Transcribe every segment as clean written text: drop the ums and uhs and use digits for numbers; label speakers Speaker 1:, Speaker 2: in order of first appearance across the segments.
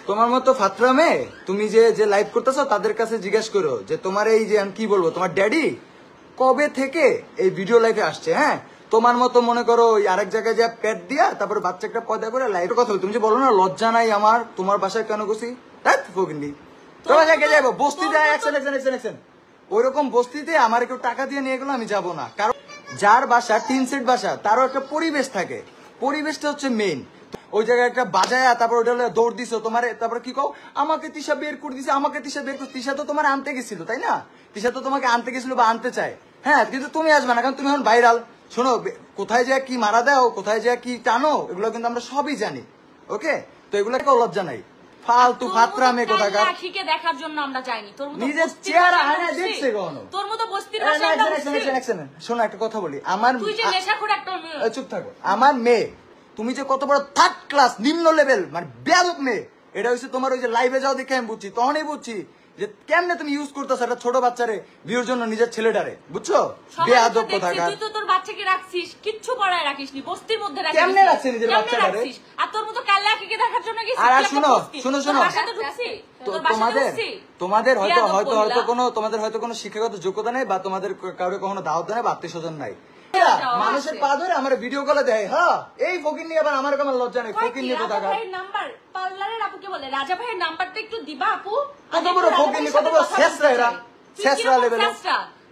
Speaker 1: তোমার মতো ফাতরা মেয়ে তুমি যে লাইভ করতেছো তাদের কাছে জিজ্ঞেস করো যে তোমার এই যে আমি কি বলবো তোমার ড্যাডি কবে থেকে এই ভিডিও লাইভে আসছে। হ্যাঁ, তোমার মতো মনে করো আরেক জায়গায় যা পেট দিয়া তারপরে বাচ্চা একটা পয়দা করে লাইভের কথা বল। তুমি যে বলো না লজ্জা নাই আমার, তোমার বাসায় কেন গেছি ফকিন্দি তোমার জায়গায় যাবো বস্তিতে ওইরকম বস্তিতে আমার কেউ টাকা দিয়ে নিয়ে গেলো আমি যাবো না। কারণ যার বাসা টিন সেট বাসা তারও একটা পরিবেশ থাকে, পরিবেশটা হচ্ছে মেইন। ওই জায়গায় একটা বাজায়া তারপর ওটা দৌড় দিছো তোমার, তারপর কি কও আমাকে তিশা বের করে দিছে, আমাকে তিশা বের করে। তিশা তো তোমার আনতে গেছিল তাই না, তিশা তো তোমাকে আনতে গেছিল বা আনতে চায়। হ্যাঁ, কিন্তু তুমি আসবে না কারণ তুমি এখন ভাইরাল। শোনো, কোথায় যায় কি মারা দাও, কোথায় যায় কি টানো, এগুলো কিন্তু আমরা সবই জানি। ওকে, তো এগুলো কেউ লজ্জা নাই। ফালতু ফাতরা মেয়ে কোথাকার।
Speaker 2: আখিকে দেখার জন্য আমরা যাইনি, তোর মতো
Speaker 1: নিজের চেহারা আয়না দেখছে কোন,
Speaker 2: তোর মতো বস্তির ভাষায় আমরা
Speaker 1: শোনো একটা কথা বলি, আমার
Speaker 2: তুই যে নেশাখোর একটা
Speaker 1: চুপ থাকো। আমার মেয়ে তুমি যে কত বড় থার্ড ক্লাস নিম্ন লেভেল মানে বেয়াদব মেয়ে, এটা হচ্ছে তোমার ওই যে লাইভে যাও দেখে আমি বুঝছি, তখনই বুঝছি যে কেমনে তুমি ইউজ করতেছ একটা ছোট বাচ্চারে ভিউর জন্য নিজের ছেলেটারে, বুঝছো? বেয়াদব কোথাকার।
Speaker 2: তুই তো তোর বাচ্চাকে রাখছিস, কিচ্ছু পড়ায় রাখিসনি, বস্তির মধ্যে রাখিস।
Speaker 1: কেমনে রাখছিস নিজের বাচ্চাটারে?
Speaker 2: আর তোর মতো কাল্লা আখিকে দেখার জন্য গেছিস।
Speaker 1: আর শুনো তোমাদের হয়তো কোনো শিক্ষাগত যোগ্যতা নেই বা তোমাদের কাউকে কখনো দাওয়াত নেই বা আত্মীয়স্বজন নাই। মানুষের পা ধরে আমার ভিডিও কলে দেয়। হ্যাঁ, এই ফকির নিয়ে আবার আমার কেমন লজ্জা নেই? ফকির নিয়ে কোথাকার
Speaker 2: নাম্বার পার্লারের আপুকে বলে রাজা ভাইয়ের নাম্বারটা একটু দিবা আপু।
Speaker 1: কত বড় ফকির নিয়ে, কত বড় শেষরা এরা, শেষরা লেভেল।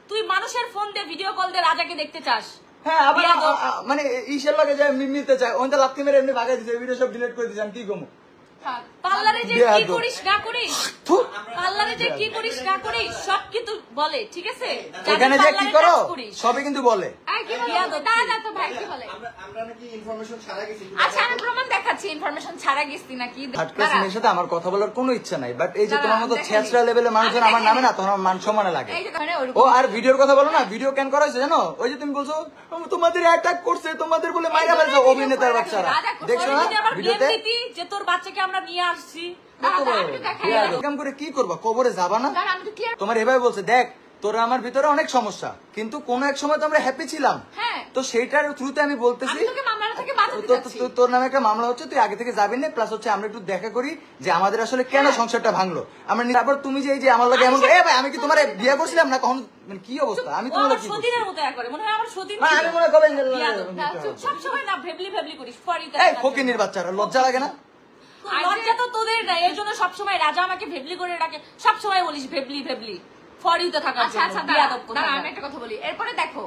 Speaker 2: তুই মানুষের ফোন দিয়ে ভিডিও কল দিয়ে রাজাকে দেখতে চাস?
Speaker 1: হ্যাঁ, আবার মানে ইসের লাগে যায় মিলতে চায়, ওইটা লাথি মেরে এমনি ভাগাই দিছে, ভিডিও সব ডিলিট করে দিয়েছেন। কি কমু
Speaker 2: পার্লারে যে কি করিস না করিস, পার্লারে যে কি করিস না করিস সব কিন্তু বলে, ঠিক আছে?
Speaker 1: এখানে যে কি করো সবই কিন্তু বলে।
Speaker 2: আচ্ছা, আমি প্রমাণ দেখাচ্ছি ইনফরমেশন ছাড়া গেছি নাকি।
Speaker 1: থার্ড ক্লাস মেয়ের সাথে আমার কথা বলার কোনো ইচ্ছা নাই, বাট এই যে তোমার মতো ছেঁচড়া লেভেলের মানুষজন আমার নামে না, তখন মান সম্মানে লাগে। ও আর ভিডিওর কথা বলো না, ভিডিও কেন করা হয়েছে জানো? ওই যে তুমি বলছো তোমাদের অ্যাটাক করছে, তোমাদের বলে মাইরা ফেলছে অভিনেতার বাচ্চারা, দেখছো না ভিডিওতে
Speaker 2: যে তোর বাচ্চাকে আমরা নিয়ে আসছি।
Speaker 1: করে কি করবা, কবরে যাবা না? তোমার এভাবে বলছে দেখ তোর আমার ভিতরে অনেক সমস্যা, কিন্তু কোন এক সময় তো আমরা হ্যাপি ছিলাম। তো সেইটার থ্রুতে আমি বলতেছি তোর নামে একটা মামলা হচ্ছে, তুই আগে থেকে যাবি না, প্লাস হচ্ছে আমরা একটু দেখা করি যে আমাদের আসলে কেন সংসারটা ভাঙলো। আমরা তারপর তুমি যে এই যে আমার লাগে এমন আমি কি তোমার বিয়ে করছিলাম না কখন, মানে কি অবস্থা? আমি তোমার কি
Speaker 2: সতীনের মতো একবারে মনে হয় আমার সতীন,
Speaker 1: আমি মনে করেন
Speaker 2: সব সময় না ভেবলি ভেবলি করিস।
Speaker 1: এই ফকিনির বাচ্চারা লজ্জা লাগে না?
Speaker 2: লজ্জা তো তোদের না, এর জন্য সবসময় রাজা আমাকে ভেবলি করে ডাকে, সবসময় বলিস ভেবলি ভেবলি। আমি একটা কথা বলি, এরপরে দেখো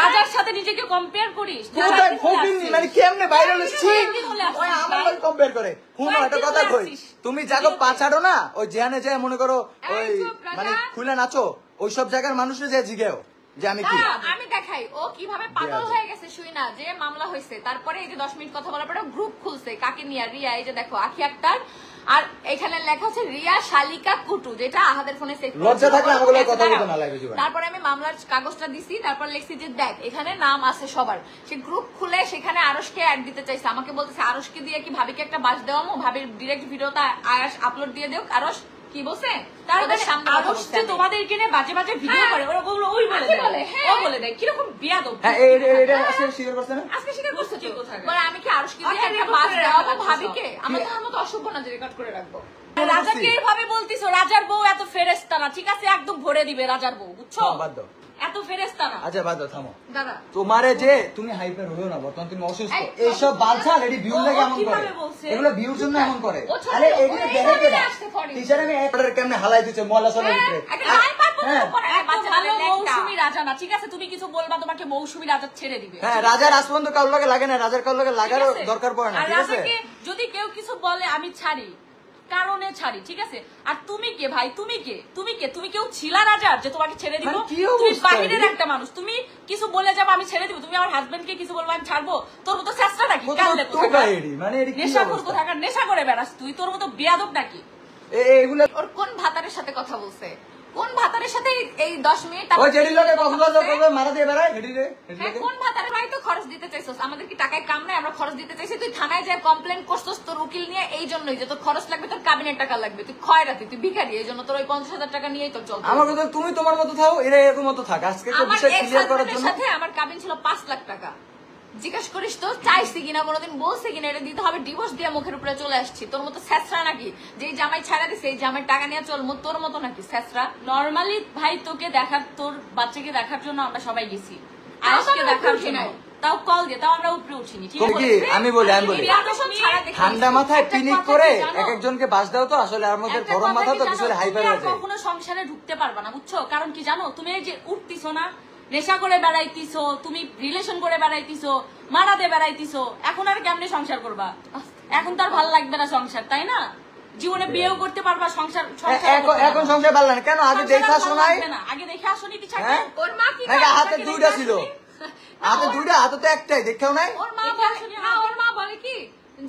Speaker 2: রাজার সাথে নিজেকে কম্পেয়ার করিস,
Speaker 1: মানে কেমনে ভাইরাল কম্পেয়ার করে। শুনো একটা কথা কই, তুমি যাগো পাচাড়ো না ওই যেখানে যায় মনে করো ওই মানে খুলে নাচো, ওইসব জায়গার মানুষরা যে জিগেও যে আমি কি
Speaker 2: আমি দেখাই ও কিভাবে পাগল হয়ে গেছে। শুই না যে মামলা হয়েছে, তারপরে এই যে 10 মিনিট কথা বলার পরে গ্রুপ খুলছে কাকে নিয়ে, রিয়া, এই যে দেখো আখি আক্তার, আর এখানে লেখা আছে রিয়া শালিকা কুটু, যেটা আহাদের ফোনে সেভ করা।
Speaker 1: লজ্জা থাকলে আমাগুলো কথা বলতে না লাগে জীবন।
Speaker 2: তারপরে আমি মামলার কাগজটা দিছি, তারপর লিখছি যে দেখ এখানে নাম আছে সবার। সে গ্রুপ খুলে সেখানে আরশকে অ্যাড দিতে চাইছে, আমাকে বলতেছে আরশকে দিয়ে কি ভাবিকে একটা বাস দেওয়ামো, ভাবির ডিরেক্ট ভিডিওটা আরশ আপলোড দিয়ে দেও। আরশ কি বলছে তোমাদের কিনে বাজে বাজে ভিডিও করে, ওরা ওই বলে ও বলে দেয় কিরকম বিয়াদব। আজকে স্বীকার করছে বলে আমি কি আরশকে দিয়ে একটা বাস দেওয়াবো ভাবিকে? আমরা তোমার মতো অসভ্য না যে রেকর্ড করে রাখবো। রাজাকে এইভাবে বলতিস, রাজার বউ এত ফেরেশতা না, ঠিক আছে? একদম ভরে দিবে রাজার বউ, বুঝছো? এত ফেরেশতা না।
Speaker 1: আচ্ছা বাদ দাও, থামো। দাদা তোমারে যে তুমি হাইপার হইও না, বর্তমান তুমি অসুস্থ। এইসব বালছাল এডি ভিউ লাগে এমন করে, এগুলো ভিউর জন্য এমন করে। আরে এগুলো দেখে কেডা টিচার আমি অর্ডার কেমনে হালাই দিছে মোলা সলের ভিতরে। মৌসুমী রাজা না, ঠিক আছে? তুমি কিছু বলবা তোমাকে মৌসুমী রাজা ছেড়ে দিবে। হ্যাঁ, রাজার আসপন্দ কাউর লাগে লাগে না, রাজার কাউর লাগে লাগার দরকার পড়ে না, ঠিক আছে? যদি কেউ কিছু বলে আমি ছাড়ি, কারণে ছাড়ি, ঠিক আছে? আর তুমি কে ভাই? তুমি কে? তুমি কে? তুমি কেউ ছিলা রাজার যে তোমাকে ছেড়ে দিব? তুমি বাহিরের একটা মানুষ, তুমি কিছু বলে যাবো আমি ছেড়ে দিব? তুমি আমার হাজবেন্ডকে কিছু বলবো আমি ছাড়বো? তোর মতো চেষ্টা নাকি? নেশাখোর কোথাকার, নেশা করে বেড়াস তুই, তোর মতো বেয়াদব নাকি? এগুলো ওর কোন ভাতারের সাথে কথা বলছে? কোন ভাতারের সাথে এই 10 মিনিট মারা দিয়ে বেড়ায়? কোন ভাতারের ভাই তো খরচ দিতে চাইছস? আমাদের কি টাকায় কাম নাই? আমরা খরচ দিতে চাইছি, তুই থানায় যায় কমপ্লেন করছস তোর উকিল নিয়ে, এই জন্যই যে তোর খরচ লাগবে, তোর কাবিনের টাকা লাগবে, তুই খয়রাতি, তুই ভিখারি, এই জন্য তোর ওই 50,000 টাকা নিয়েই তোর চলছে। আমার কথা তুমি তোমার মতো থাও, এরা এরকম মতো থাক। আজকে তো বিষয় ক্লিয়ার করার জন্য আমার কাবিন ছিল 5 লাখ টাকা,
Speaker 2: জিজ্ঞেস করিস তো চাইছি কিনা, কোনোদিন বলছে কিনা এটা দিতে হবে, ডিভোর্স দিয়ে মুখের উপরে চলে আসছি। তোর মতো স্যাসরা নাকি যে জামাই ছাড়া দিছে এই জামাই টাকা নিয়ে চলবো, তোর মতো নাকি স্যাসরা?
Speaker 3: নরমালি ভাই তোকে দেখার, তোর বাচ্চাকে দেখার জন্য আমরা সবাই গেছি, আয়েশকে দেখার জন্য, তাও কল দিয়ে, তাও আমরা উপরে উঠিনি। ঠিক
Speaker 1: তুমি
Speaker 3: আছে,
Speaker 1: কি আমি বলি ঠান্ডা মাথায় পিনিক করে এক একজনকে বাস দাও তো, আসলে আর মধ্যে
Speaker 3: একটা
Speaker 1: গরম
Speaker 3: কথা
Speaker 1: মাথা
Speaker 3: কি
Speaker 1: তো
Speaker 3: জানো?
Speaker 1: কিছু হাইপার
Speaker 3: তুমি আর
Speaker 1: হয়ে যায়।
Speaker 3: কখনো সংসারে ঢুকতে পারবা না, বুঝছো? কারণ কি জানো, তুমি এই যে উঠতিছো না, নেশা করে বেড়াইতিছো, তুমি রিলেশন করে বেড়াইতিছো, মারাতে বেড়াইতিছো, এখন আর কেমনে সংসার করবা? এখন তো আর ভালো লাগবে না সংসার, তাই না? জীবনে বিয়েও করতে পারবা, সংসার
Speaker 1: এখন সংসার ভালো না কেন? আগে দেখে আসো নাই?
Speaker 3: আগে দেখে আসনি কি?
Speaker 1: হ্যাঁ?
Speaker 2: ওর মা কি
Speaker 1: নাকি হাতে দুইটা ছিল? হাতে দুইটা, হাতে তো একটাই, দেখেও নাই?
Speaker 2: ওর মা বলে না, ওর মা বলে কি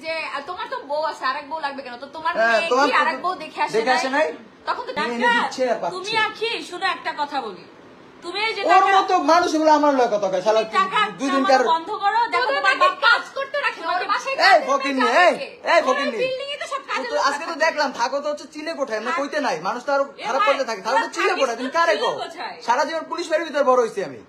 Speaker 2: যে তোমার তো বউ আছে, আরেক বউ লাগবে কেন? তো তোমার
Speaker 1: হ্যাঁ,
Speaker 2: মেয়ে
Speaker 1: তোমার
Speaker 2: কি আরেক বউ দেখে আসে
Speaker 1: নাই?
Speaker 2: তখন তো
Speaker 1: এনে দিচ্ছে আর পাচ্ছে।
Speaker 3: তুমি আখি শুনো একটা কথা বলি, তুমি এই যে
Speaker 1: ওর মতো মানুষগুলো আমার লয় কথা কয়, শালা
Speaker 3: টাকা
Speaker 1: দুদিন কার
Speaker 3: বন্ধ করো, দেখো তোমার
Speaker 2: তোমাকে
Speaker 3: বাবা
Speaker 2: কাজ করতে রাখে ওর বাসায়
Speaker 1: এই ফকিন্নি, এই ফকিন্নি,
Speaker 2: বিল্ডিং এ তো সব কাজ
Speaker 1: তো আজকে তো দেখলাম থাকো তো হচ্ছে চিলে কোঠায়, এমনি কইতে নাই, মানুষ তো আরো
Speaker 3: এ
Speaker 1: খারাপ
Speaker 3: ভাই,
Speaker 1: করতে থাকে, থাকো তো
Speaker 3: ওরা
Speaker 1: চিলে কোঠায়, তুমি
Speaker 3: থাকিস তো
Speaker 1: কারে কো?
Speaker 3: চিলে কোঠায়।
Speaker 1: সারা জীবন পুলিশ বাড়ির ভিতরে বড় হইছি আমি,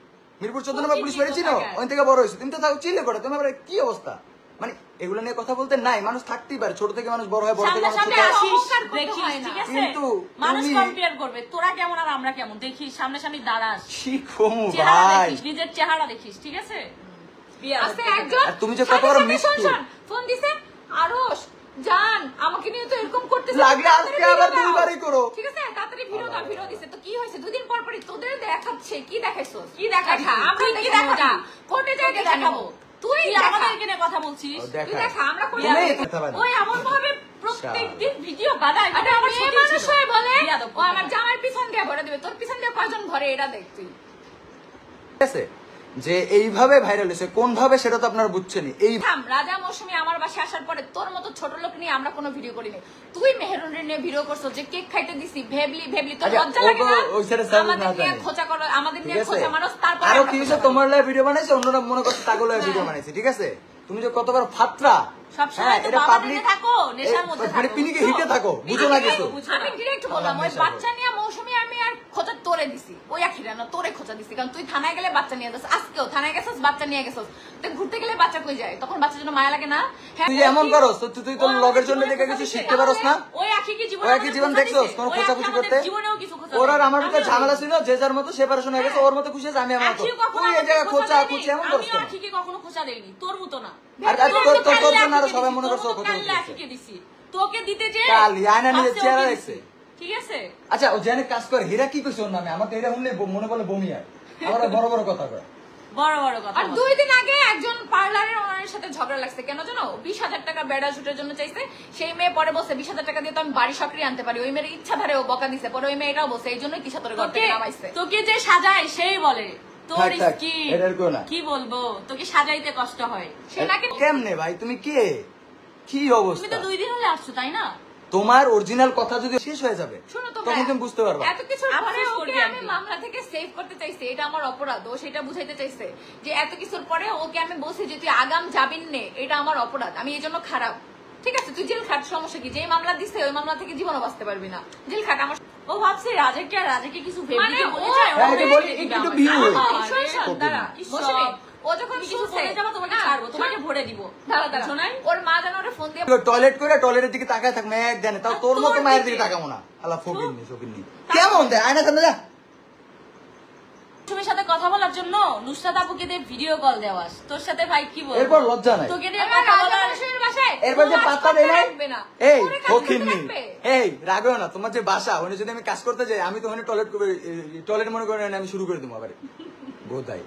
Speaker 1: মিরপুর 14 নম্বর পুলিশ বাড়ি ছিল, ওই থেকে বড় হইছি, তুমি তো থাকো চিলে কোঠায়, তোমার কি অবস্থা? মানে এগুলো নিয়ে কথা বলতে নাই, মানুষ থাকতেই পারে, ছোট থেকে মানুষ বড় হয়, বড় থেকে মানুষ
Speaker 3: সামনে
Speaker 1: ছোট হয়।
Speaker 3: আসিস,
Speaker 2: অহংকার করতে
Speaker 3: দেখিস,
Speaker 2: হয় না।
Speaker 3: ঠিক আছে?
Speaker 1: কিন্তু
Speaker 3: মানুষ
Speaker 1: তুমি-
Speaker 3: কম্পেয়ার করবে, তোরা কেমন আর আমরা কেমন, দেখিস, সামনাসামনি দাঁড়াস,
Speaker 1: কি কমু
Speaker 3: চেহারা
Speaker 1: ভাই?
Speaker 3: দেখিস, নিজের চেহারা দেখিস, ঠিক আছে? বিয়ে
Speaker 2: আজকে
Speaker 3: হবে।
Speaker 2: একজন
Speaker 1: আর তুমি যে কত বড়
Speaker 2: সাথে
Speaker 1: মিষ্টি।
Speaker 2: শোন, শোন, ফোন দিছে আরশ জান আমাকে নিয়ে তো এরকম করতেছে,
Speaker 1: লাগলে
Speaker 2: তাড়াতাড়ি
Speaker 1: আজকে আবার
Speaker 2: ভিডিও দাও।
Speaker 1: দুইবারই করো।
Speaker 2: ঠিক আছে, তাড়াতাড়ি ভিডিও দিছে। তো কি হয়েছে? দুদিন পর পরই তোদের দেখাচ্ছে, কি দেখাইছো?
Speaker 3: কি দেখাবি?
Speaker 2: আমরা
Speaker 3: তুই
Speaker 2: কি
Speaker 3: কি
Speaker 2: দেখাবো?
Speaker 3: দেখাবি?
Speaker 2: কোর্টে যাই
Speaker 3: তোকে
Speaker 2: দেখাবো। তুই
Speaker 3: তুই
Speaker 2: দেখা।
Speaker 3: আমাদেরকে নিয়ে কথা বলছিস,
Speaker 1: ও,
Speaker 2: তুই
Speaker 1: দেখা।
Speaker 2: দেখা, আমরা কোর্টে
Speaker 1: তুমি
Speaker 2: যাই।
Speaker 1: কথা বলো।
Speaker 3: ওই এমন ভাবে প্রত্যেকদিন ভিডিও বানায়,
Speaker 2: আরে
Speaker 3: মানে
Speaker 2: আমার
Speaker 3: মেয়ে
Speaker 2: ছোট
Speaker 3: মানুষ
Speaker 2: মানুষ হয়ে বলে
Speaker 3: বিয়াদব
Speaker 2: ও আমার জামার পিছন দিয়ে ভরে দিবে, তোর পিছন দিয়ে কয়জন ভরে এটা দেখ তুই।
Speaker 1: ঠিক আছে, যে এইভাবে ভাইরাল হয়েছে কোন ভাবে সেটা তো আপনারা বুঝছেনই। এই
Speaker 2: থাম, রাজা মৌসুমী আমার বাসায় আসার পরে তোর মতো ছোট লোক নিয়ে আমরা কোনো ভিডিও করিনি। তুই মেহেরুনের নিয়ে ভিডিও করছো, যে কেক খাইতে দিছি, ভেবলি তোর
Speaker 1: আচ্ছা,
Speaker 2: লজ্জা লাগে না?
Speaker 1: ওই ছেড়ে সার্ভিস
Speaker 2: আমাদের
Speaker 1: না
Speaker 2: নিয়ে
Speaker 1: জানি।
Speaker 2: খোঁচা করো, আমাদের
Speaker 1: ঠিক
Speaker 2: নিয়ে
Speaker 1: আছে,
Speaker 2: খোঁচা মারো, তারপর
Speaker 1: আরো
Speaker 2: আমরা
Speaker 1: কি হয়েছে,
Speaker 2: খোঁচা
Speaker 1: তোমার লাই ভিডিও বানাইছে, অন্যরা মনে করছে তাগুলো ভিডিও বানাইছে, ঠিক আছে? তুমি যে কতবার ফাত্রা,
Speaker 3: সবসময় তো
Speaker 1: এটা
Speaker 3: বাবা
Speaker 1: পাবলিক
Speaker 3: নিয়ে থাকো, নেশার মধ্যে
Speaker 1: মানে
Speaker 3: থাকো,
Speaker 1: পিনিকে
Speaker 3: বুঝছো?
Speaker 1: হিটে থাকো, বুঝো না কিছু।
Speaker 2: আমি ডিরেক্ট বললাম ওই বাচ্চা নিয়ে মৌসুমী আমি আর খোঁচা তোরে দিছি, ওই আখিরা না তোরে খোঁচা দিছি, কারণ তুই থানায় গেলে বাচ্চা নিয়ে যাস, আজকেও থানায় গেছিস বাচ্চা নিয়ে গেছিস, তুই ঘুরতে গেলে বাচ্চা কই যায়, তখন বাচ্চার জন্য মায়া লাগে না? হ্যাঁ,
Speaker 1: তুই যে এমন করস, তো তুই তোর লগের জন্য দেখে কিছু শিখতে পারস না?
Speaker 3: ওই আখি কি জীবনে
Speaker 1: ওই একই জীবন দেখছোস কোন খোঁচাখুচি করতে?
Speaker 3: জীবনেও কিছু খোঁচা
Speaker 1: ওর আর
Speaker 3: দেয়নি।
Speaker 1: আমার ভিতরে
Speaker 3: আমিও
Speaker 1: ঝামেলা
Speaker 3: দেইনি।
Speaker 1: ছিল, যে যার মতো সেপারেশন হয়ে গেছে, ওর মতো খুশি আছে, আমি আমার মতো।
Speaker 3: আখিও কখনো
Speaker 1: তুই এই
Speaker 3: আমাকে
Speaker 1: জায়গায় খোঁচা
Speaker 3: দেয়নি।
Speaker 1: খুঁচি এমন করস
Speaker 3: আমিও
Speaker 1: কেন?
Speaker 3: আখিকে কখনো খোঁচা দেইনি, তোর মতো না।
Speaker 1: আর তোর জন্য আরো সবাই মনে করছে ও খোঁচা
Speaker 3: কাল্লা আখিকে দিছি, তোকে দিতে যে
Speaker 1: কালি, আয়না নিজের
Speaker 3: ভাবছে
Speaker 1: চেহারা
Speaker 3: ওকে
Speaker 1: দেখছে।
Speaker 3: দিছি। ঠিক আছে,
Speaker 1: আচ্ছা, ও জেনে কাজ করে, হীরা কি কইছে ওর নামে? আমার তো এটা শুনলে মনে বলে বমি হয়, আবার বড় বড় কথা কয়।
Speaker 3: বড় বড় কথা
Speaker 2: আর
Speaker 3: বল।
Speaker 2: 2 দিন আগে একজন পার্লারের ওনারের সাথে ঝগড়া লাগছে, কেন জানো? 20,000 টাকা বেড়া শুটের জন্য চাইছে, সেই মেয়ে পরে বলছে 20,000 টাকা দিয়ে তো আমি বাড়ি সক্রিয় আনতে পারি, ওই মেয়ের ইচ্ছা ধারে ও বকা দিছে, পরে ওই মেয়ে এটাও বলছে এই জন্যই তিশা তোর ঘর থেকে নামাইছে।
Speaker 3: তোকে যে সাজায় সেই বলে তোর
Speaker 1: থাক, থাক,
Speaker 3: স্কিন,
Speaker 1: এটা আর কেউ না।
Speaker 3: কি বলবো, তোকে সাজাইতে কষ্ট হয়।
Speaker 2: সে নাকি
Speaker 1: কেমনে ভাই, তুমি কে? কি
Speaker 3: তুমি
Speaker 1: অবস্থা?
Speaker 3: তো 2 দিন হলে আসছো, তাই না?
Speaker 1: তোমার অরিজিনাল কথা যদি শেষ হয়ে যাবে,
Speaker 2: শোনো তোমরা,
Speaker 1: তখন তুমি বুঝতে পারবা।
Speaker 2: এত কিছুর পরে
Speaker 3: আফসোস
Speaker 2: ওকে
Speaker 3: করবি
Speaker 2: আমি
Speaker 3: আর কি।
Speaker 2: মামলা থেকে সেভ করতে চাইছি, এটা আমার অপরাধ, ও সেটা বুঝাইতে চাইছে যে এত কিছুর পরে ওকে আমি বলছি যে তুই আগাম যাবিন নে, এটা আমার অপরাধ, আমি এই জন্য খারাপ। ঠিক আছে, তুই জেল খাট, সমস্যা কি? যেই মামলা দিছে ওই মামলা থেকে জীবনও বাঁচতে পারবি না, জেল খাট। আমার
Speaker 3: ও ভাবছে রাজাকে কিছু ভেবে
Speaker 2: মানে
Speaker 3: কি
Speaker 2: ও-
Speaker 3: বলে যায়,
Speaker 1: হ্যাঁ,
Speaker 3: ও
Speaker 1: এটা
Speaker 3: ভেবে
Speaker 1: বলি,
Speaker 3: দিবে
Speaker 1: একটু
Speaker 3: আমাকে।
Speaker 1: view হই।
Speaker 2: শোন, শোন,
Speaker 1: কোকিল।
Speaker 2: দাঁড়া,
Speaker 3: কি
Speaker 2: মৌসুমী,
Speaker 3: সব?
Speaker 2: ও যখন
Speaker 3: তুমি কিছু
Speaker 2: শুনছে,
Speaker 3: বলে যাবা, তোমাকে
Speaker 2: না,
Speaker 3: ছাড়বো, তোমাকে
Speaker 2: শোন,
Speaker 3: ভরে দিব।
Speaker 2: দাঁড়া দাঁড়া,
Speaker 3: বুঝছো নাই?
Speaker 2: ওর মা যেন ওরে ফোন দিয়ে
Speaker 1: টয়লেট করে টয়লেটের দিকে তাকায় থাক, মেয়ে দেন, তাও তোর
Speaker 3: তোর
Speaker 1: মতো মায়ের দিকে
Speaker 3: দিকে।
Speaker 1: তাকাবো না। আল্লাহ ফকিরনি কেমন দেয়, আয়না সামনে যা।
Speaker 3: তুমি সাথে কথা বলার জন্য নুসরাত আপুকে দিয়ে ভিডিও কল দেওয়াস, তোর সাথে ভাই কি বলবো?
Speaker 1: এরপর লজ্জা নাই?
Speaker 3: তোকে দিয়ে
Speaker 2: আমার
Speaker 3: কথা
Speaker 2: রাজা
Speaker 3: বলার
Speaker 2: মশাইয়ের বাসায়
Speaker 1: এরপর যে
Speaker 2: ও কাজ
Speaker 1: পাত্তা
Speaker 2: করতে
Speaker 1: দেয় নাই,
Speaker 2: রাখবে না।
Speaker 1: এই
Speaker 2: ওরে কাজ করতে
Speaker 1: ফকিরনি,
Speaker 2: রাখবে।
Speaker 1: এই রাগেও না, তোমার যে বাসা ওখানে যদি আমি কাজ করতে যাই, আমি তো ওখানে টয়লেট মনে করেন আমি শুরু করে দেবো আবার বোধাই।